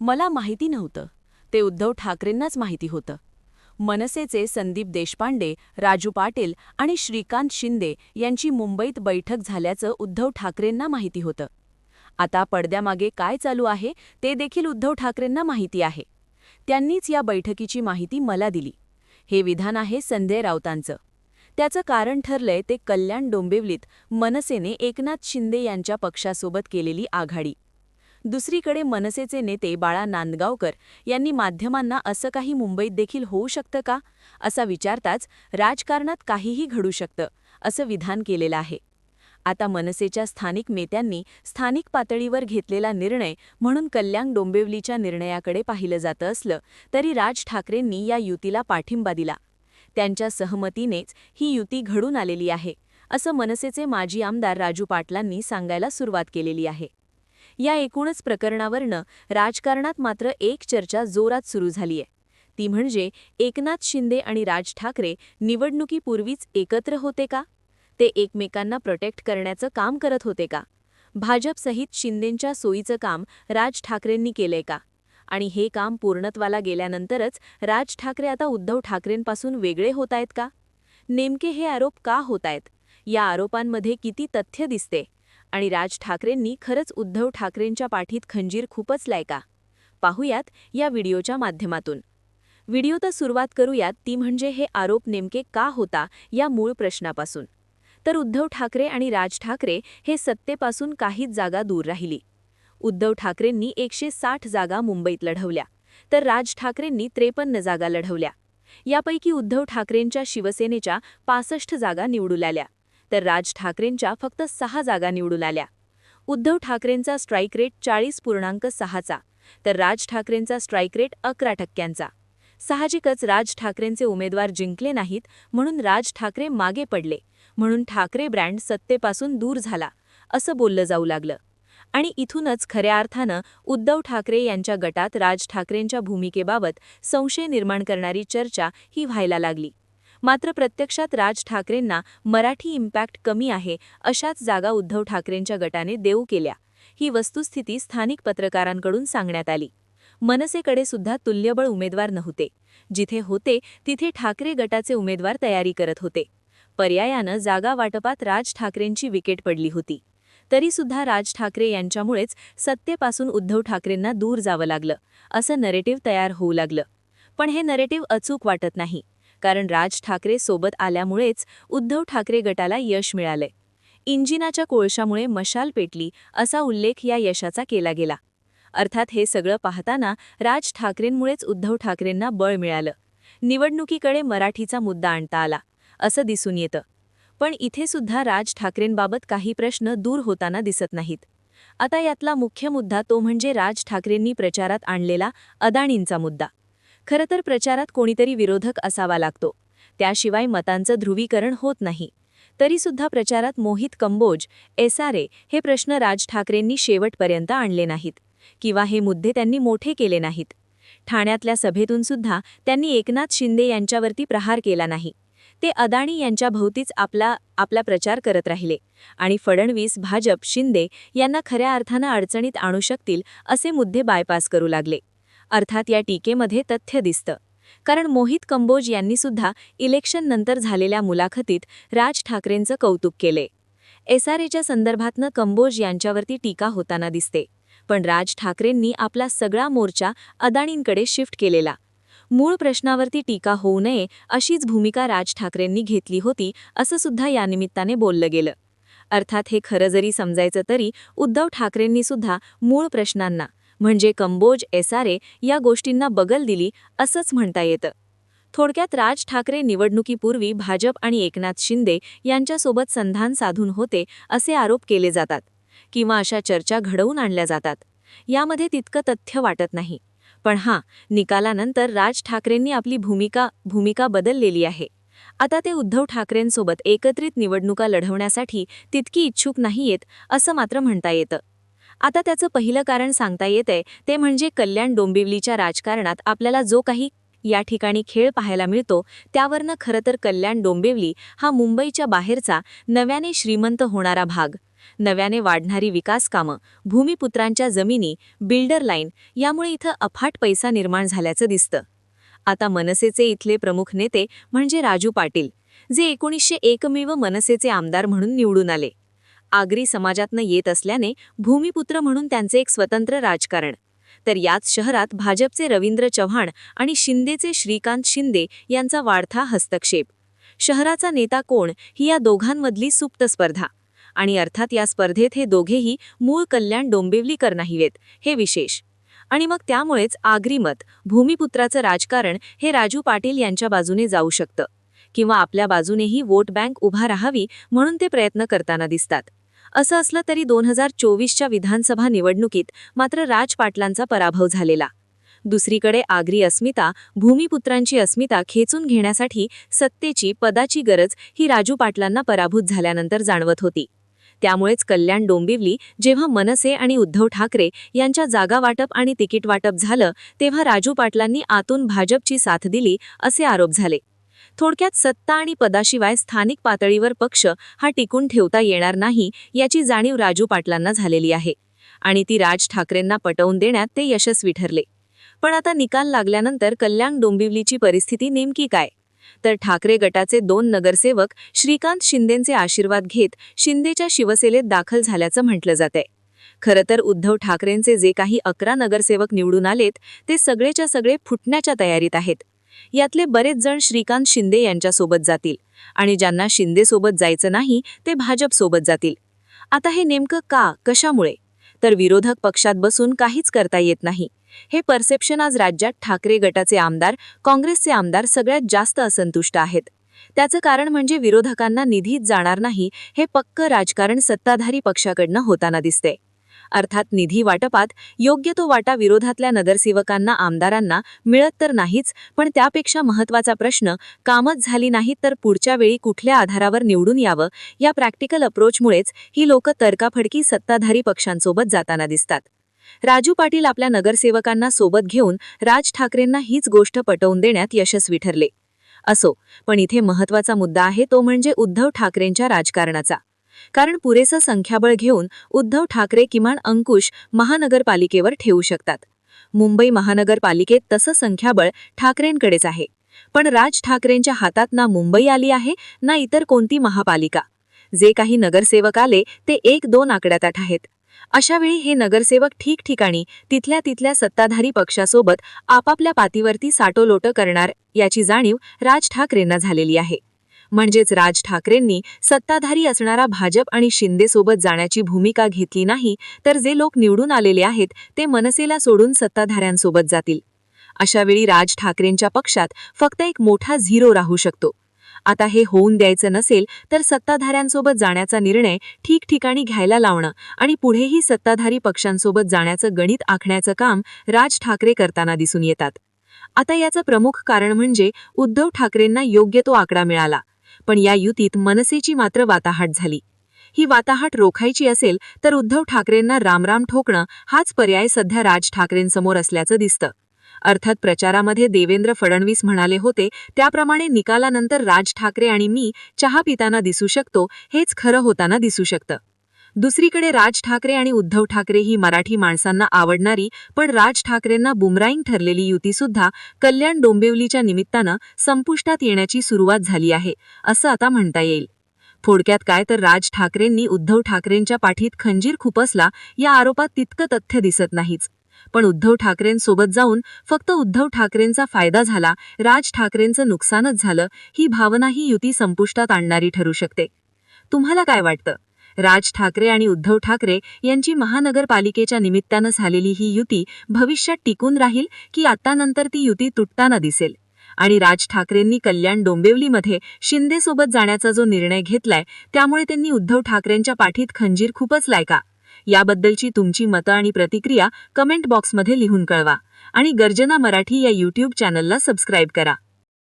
मला माहिती नव्हतं, ते उद्धव ठाकरेंनाच माहिती होतं. मनसेचे संदीप देशपांडे, राजू पाटील आणि श्रीकांत शिंदे यांची मुंबईत बैठक झाल्याचं उद्धव ठाकरेंना माहिती होतं. आता पडद्यामागे काय चालू आहे ते देखील उद्धव ठाकरेंना माहिती आहे. त्यांनीच या बैठकीची माहिती मला दिली. हे विधान आहे संजय राऊतांचं. त्याचं कारण ठरलंय ते कल्याण डोंबिवलीत मनसेने एकनाथ शिंदे यांच्या पक्षासोबत केलेली आघाडी. दुसरीकडे मनसेचे नेते बाळा नांदगावकर यांनी माध्यमांना असं काही मुंबईत देखील होऊ शकतं का असा विचारताच राजकारणात काहीही घडू शकतं असं विधान केलेलं आहे. आता मनसेच्या स्थानिक नेत्यांनी स्थानिक पातळीवर घेतलेला निर्णय म्हणून कल्याण डोंबिवलीच्या निर्णयाकडे पाहिलं जातं असलं तरी राज ठाकरेंनी या युतीला पाठिंबा दिला. त्यांच्या सहमतीनेच ही युती घडून आलेली आहे असं मनसेचे माजी आमदार राजू पाटलांनी सांगायला सुरुवात केलेली आहे. या एकूणच प्रकरणावरनं राजकारणात मात्र एक चर्चा जोरात सुरू झालीय. ती म्हणजे एकनाथ शिंदे आणि राज ठाकरे निवडणुकीपूर्वीच एकत्र होते का? ते एकमेकांना प्रोटेक्ट करण्याचं काम करत होते का? भाजपसहित शिंदेंच्या सोयीचं काम राज ठाकरेंनी केलंय का? आणि हे काम पूर्णत्वाला गेल्यानंतरच राज ठाकरे आता उद्धव ठाकरेंपासून वेगळे होत आहेत का? नेमके हे आरोप का होत आहेत? या आरोपांमध्ये किती तथ्य दिसते? आणि राज ठाकरेंनी खरंच उद्धव ठाकरेंच्या पाठीत खंजीर खुपसलाय का? पाहूयात या व्हिडिओच्या माध्यमातून. व्हिडिओत सुरुवात करूयात ती म्हणजे हे आरोप नेमके का होता या मूळ प्रश्नापासून. तर उद्धव ठाकरे आणि राज ठाकरे हे सत्तेपासून काहीच जागा दूर राहिली. उद्धव ठाकरेंनी 160 जागा मुंबईत लढवल्या, तर राज ठाकरेंनी 53 जागा लढवल्या. यापैकी उद्धव ठाकरेंच्या शिवसेनेच्या 65 जागा निवडून आल्या, तर राज ठाकरेंच्या फक्त 6 जागा निवडून आल्या. उद्धव ठाकरेंचा स्ट्राईक रेट 40.6चा, तर राज ठाकरेंचा स्ट्राईक रेट 11%चा. साहजिकच राज ठाकरेंचे उमेदवार जिंकले नाहीत म्हणून राज ठाकरे मागे पडले, म्हणून ठाकरे ब्रँड सत्तेपासून दूर झाला असं बोललं जाऊ लागलं. आणि इथूनच खऱ्या अर्थानं उद्धव ठाकरे यांच्या गटात राज ठाकरेंच्या भूमिकेबाबत संशय निर्माण करणारी चर्चा ही व्हायला लागली. मात्र प्रत्यक्षात राज ठाकरेंना मराठी इम्पॅक्ट कमी आहे अशाच जागा उद्धव ठाकरेंच्या गटाने देऊ केल्या. ही वस्तुस्थिती स्थानिक पत्रकारांकडून सांगण्यात आली. मनसेकडे सुद्धा तुल्यबळ उमेदवार नव्हते. जिथे होते तिथे ठाकरे गटाचे उमेदवार तयारी करत होते. पर्यायानं जागा वाटपात राज ठाकरेंची विकेट पडली होती. तरीसुद्धा राज ठाकरे यांच्यामुळेच सत्तेपासून उद्धव ठाकरेंना दूर जावं लागलं असं नरेटिव्ह तयार होऊ लागलं. पण हे नरेटिव्ह अचूक वाटत नाही, कारण राज ठाकरे सोबत आल्यामुळेच उद्धव ठाकरे गटाला यश मिळालंय. इंजिनाच्या कोळशामुळे मशाल पेटली असा उल्लेख या यशाचा केला गेला. अर्थात हे सगळं पाहताना राज ठाकरेंमुळेच उद्धव ठाकरेंना बळ मिळालं, निवडणुकीकडे मराठीचा मुद्दा आणता आला असं दिसून येतं. पण इथे सुद्धा राज ठाकरेंबाबत काही प्रश्न दूर होताना दिसत नाहीत. आता यातला मुख्य मुद्दा तो म्हणजे राज ठाकरेंनी प्रचारात आणलेला अदाणींचा मुद्दा. खरं तर प्रचारात कोणीतरी विरोधक असावा लागतो, त्याशिवाय मतांचं ध्रुवीकरण होत नाही. तरीसुद्धा प्रचारात मोहित कंबोज, SRA हे प्रश्न राज ठाकरेंनी शेवटपर्यंत आणले नाहीत किंवा हे मुद्दे त्यांनी मोठे केले नाहीत. ठाण्यातल्या सभेतून सुद्धा त्यांनी एकनाथ शिंदे यांच्यावरती प्रहार केला नाही. ते अदाणी यांच्या भोवतीच आपला प्रचार करत राहिले आणि फडणवीस, भाजप, शिंदे यांना खऱ्या अर्थानं अडचणीत आणू शकतील असे मुद्दे बायपास करू लागले. अर्थात या टीकेमध्ये तथ्य दिसतं, कारण मोहित कंबोज यांनी सुद्धा इलेक्शन नंतर झालेल्या मुलाखतीत राज ठाकरेंचं कौतुक केले. SRAच्या संदर्भातनं कंबोज यांच्यावरती टीका होताना दिसते, पण राज ठाकरेंनी आपला सगळा मोर्चा अदाणींकडे शिफ्ट केलेला. मूळ प्रश्नावरती टीका होऊ नये अशीच भूमिका राज ठाकरेंनी घेतली होती असं सुद्धा यानिमित्ताने बोललं गेलं. अर्थात हे खरं जरी समजायचं तरी उद्धव ठाकरेंनी सुद्धा मूळ प्रश्नांना म्हणजे कंबोज, SRA या गोष्टींना बगल दिली असंच म्हणता येतं. थोडक्यात राज ठाकरे निवडणुकीपूर्वी भाजप आणि एकनाथ शिंदे यांच्यासोबत संधान साधून होते असे आरोप केले जातात किंवा अशा चर्चा घडवून आणल्या जातात. यामध्ये तितकं तथ्य वाटत नाही. पण निकालानंतर राज ठाकरेंनी आपली भूमिका बदललेली आहे. आता ते उद्धव ठाकरेंसोबत एकत्रित निवडणुका लढवण्यासाठी तितकी इच्छुक नाहीयेत असं मात्र म्हणता येतं. आता त्याचं पहिलं कारण सांगता येतंय ते म्हणजे कल्याण डोंबिवलीच्या राजकारणात आपल्याला जो काही या ठिकाणी खेळ पाहायला मिळतो त्यावरनं खरं तर कल्याण डोंबिवली हा मुंबईच्या बाहेरचा नव्याने श्रीमंत होणारा भाग नव्याने वाढणारी विकास कामं, भूमिपुत्रांच्या जमिनी, बिल्डर लाईन यामुळे इथं अफाट पैसा निर्माण झाल्याचं दिसतं. आता मनसेचे इथले प्रमुख नेते म्हणजे राजू पाटील, जे 1901 मनसेचे आमदार म्हणून निवडून आले. आगरी समाजातनं येत असल्याने भूमिपुत्र म्हणून त्यांचे एक स्वतंत्र राजकारण. तर याच शहरात भाजपचे रवींद्र चव्हाण आणि शिंदेचे श्रीकांत शिंदे यांचा वाढता हस्तक्षेप. शहराचा नेता कोण ही या दोघांमधली सुप्त स्पर्धा. आणि अर्थात या स्पर्धेत हे दोघेही मूळ कल्याण डोंबिवलीकर नाहीत, हे विशेष. आणि मग त्यामुळेच आगरी मत, भूमिपुत्राचं राजकारण हे राजू पाटील यांच्या बाजूने जाऊ शकतं. किंवा आपल्या बाजूनेही वोट बँक उभा राहावी म्हणून ते प्रयत्न करताना दिसतात. असं असलं तरी 2024च्या विधानसभा निवडणुकीत मात्र राज पाटलांचा पराभव झालेला. दुसरीकडे आगरी अस्मिता, भूमिपुत्रांची अस्मिता खेचून घेण्यासाठी सत्तेची, पदाची गरज ही राजू पाटलांना पराभूत झाल्यानंतर जाणवत होती. त्यामुळेच कल्याण डोंबिवली जेव्हा मनसे आणि उद्धव ठाकरे यांच्या जागा वाटप आणि तिकीट वाटप झालं, तेव्हा राजू पाटलांनी आतून भाजपची साथ दिली असे आरोप झाले. थोडक्यात सत्ता आणि पदाशिवाय स्थानिक पातळीवर पक्ष हा टिकून ठेवता येणार नाही याची जाणीव राजू पाटलांना झालेली आहे. आणि ती राज ठाकरेंना पटवून देण्यात ते यशस्वी ठरले. पण आता निकाल लागल्यानंतर कल्याण डोंबिवलीची परिस्थिती नेमकी काय? तर ठाकरे गटाचे 2 नगरसेवक श्रीकांत शिंदेंचे आशीर्वाद घेत शिंदेच्या शिवसेनेत दाखल झाल्याचं म्हटलं जातंय. खरं तर उद्धव ठाकरेंचे जे काही 11 नगरसेवक निवडून आलेत ते सगळेच्या सगळे फुटण्याच्या तयारीत आहेत. यातले बरेच जण श्रीकांत शिंदे यांच्यासोबत जातील आणि ज्यांना शिंदेसोबत जायचं नाही ते भाजपसोबत जातील. आता हे नेमकं का, कशामुळे? तर विरोधक पक्षात बसून काहीच करता येत नाही, हे परसेप्शन आज राज्यात ठाकरे गटाचे आमदार, काँग्रेसचे आमदार सगळ्यात जास्त असंतुष्ट आहेत. त्याचं कारण म्हणजे विरोधकांना निधीच जाणार नाही हे पक्क राजकारण सत्ताधारी पक्षाकडनं होताना दिसते. अर्थात निधी वाटपात योग्य तो वाटा विरोधातल्या नगरसेवकांना, आमदारांना मिळत तर नाहीच, पण त्यापेक्षा महत्त्वाचा प्रश्न कामच झाली नाहीत तर पुढच्या वेळी कुठल्या आधारावर निवडून यावं या प्रॅक्टिकल अप्रोचमुळेच ही लोक तर्काफडकी सत्ताधारी पक्षांसोबत जाताना दिसतात. राजू पाटील आपल्या नगरसेवकांना सोबत घेऊन राज ठाकरेंना हीच गोष्ट पटवून देण्यात यशस्वी ठरले. असो, पण इथे महत्त्वाचा मुद्दा आहे तो म्हणजे उद्धव ठाकरेंच्या राजकारणाचा. कारण पुरेसं संख्याबळ घेऊन उद्धव ठाकरे किमान अंकुश महानगरपालिकेवर ठेवू शकतात. मुंबई महानगरपालिकेत तसं संख्याबळ ठाकरेंकडेच आहे. पण राज ठाकरेंच्या हातात ना मुंबई आली आहे ना इतर कोणती महापालिका. जे काही नगरसेवक आले ते 1-2 आकड्यात आहेत. अशावेळी हे नगरसेवक ठिकठिकाणी तिथल्या सत्ताधारी पक्षासोबत आपापल्या पातीवरती साटोलोट करणार याची जाणीव राज ठाकरेंना झालेली आहे. म्हणजेच राज ठाकरेंनी सत्ताधारी असणारा भाजप आणि शिंदेसोबत जाण्याची भूमिका घेतली नाही, तर जे लोक निवडून आलेले आहेत ते मनसेला सोडून सत्ताधाऱ्यांसोबत जातील. अशावेळी राज ठाकरेंच्या पक्षात फक्त एक मोठा झिरो राहू शकतो. आता हे होऊन द्यायचं नसेल तर सत्ताधाऱ्यांसोबत जाण्याचा निर्णय ठिकठिकाणी घ्यायला लावणं आणि पुढेही सत्ताधारी पक्षांसोबत जाण्याचं गणित आखण्याचं काम राज ठाकरे करताना दिसून येतात. आता याचं प्रमुख कारण म्हणजे उद्धव ठाकरेंना योग्य तो आकडा मिळाला, पण या युतीत मनसेची मात्र वाताहाट झाली. ही वाताहाट रोखायची असेल तर उद्धव ठाकरेंना रामराम ठोकणं हाच पर्याय सध्या राज ठाकरेंसमोर असल्याचं दिसतं. अर्थात प्रचारामध्ये देवेंद्र फडणवीस म्हणाले होते त्याप्रमाणे निकालानंतर राज ठाकरे आणि मी चहा पिताना दिसू शकतो हेच खरं होताना दिसू शकतं. दुसरीकडे राज ठाकरे आणि उद्धव ठाकरे ही मराठी माणसांना आवडणारी पण राज ठाकरेंना बुमराईंग ठरलेली युतीसुद्धा कल्याण डोंबिवलीच्या निमित्तानं संपुष्टात येण्याची सुरुवात झाली आहे असं आता म्हणता येईल. थोडक्यात काय तर राज ठाकरेंनी उद्धव ठाकरेंच्या पाठीत खंजीर खुपसला या आरोपात तितकं तथ्य दिसत नाहीच. पण उद्धव ठाकरेंसोबत जाऊन फक्त उद्धव ठाकरेंचा फायदा झाला, राज ठाकरेंचं नुकसानच झालं, ही भावना ही युती संपुष्टात आणणारी ठरू शकते. तुम्हाला काय वाटतं? राज ठाकरे आणि उद्धव ठाकरे यांची महानगरपालिकेच्या निमित्तानं झालेली ही युती भविष्यात टिकून राहील की आतानंतर ती युती तुटताना दिसेल? आणि राज ठाकरेंनी कल्याण डोंबिवलीमध्ये शिंदेसोबत जाण्याचा जो निर्णय घेतलाय त्यामुळे त्यांनी उद्धव ठाकरेंच्या पाठीत खंजीर खुपसलाय का? याबद्दलची तुमची मतं आणि प्रतिक्रिया कमेंट बॉक्समध्ये लिहून कळवा आणि गर्जना मराठी या YouTube चॅनलला सबस्क्राईब करा.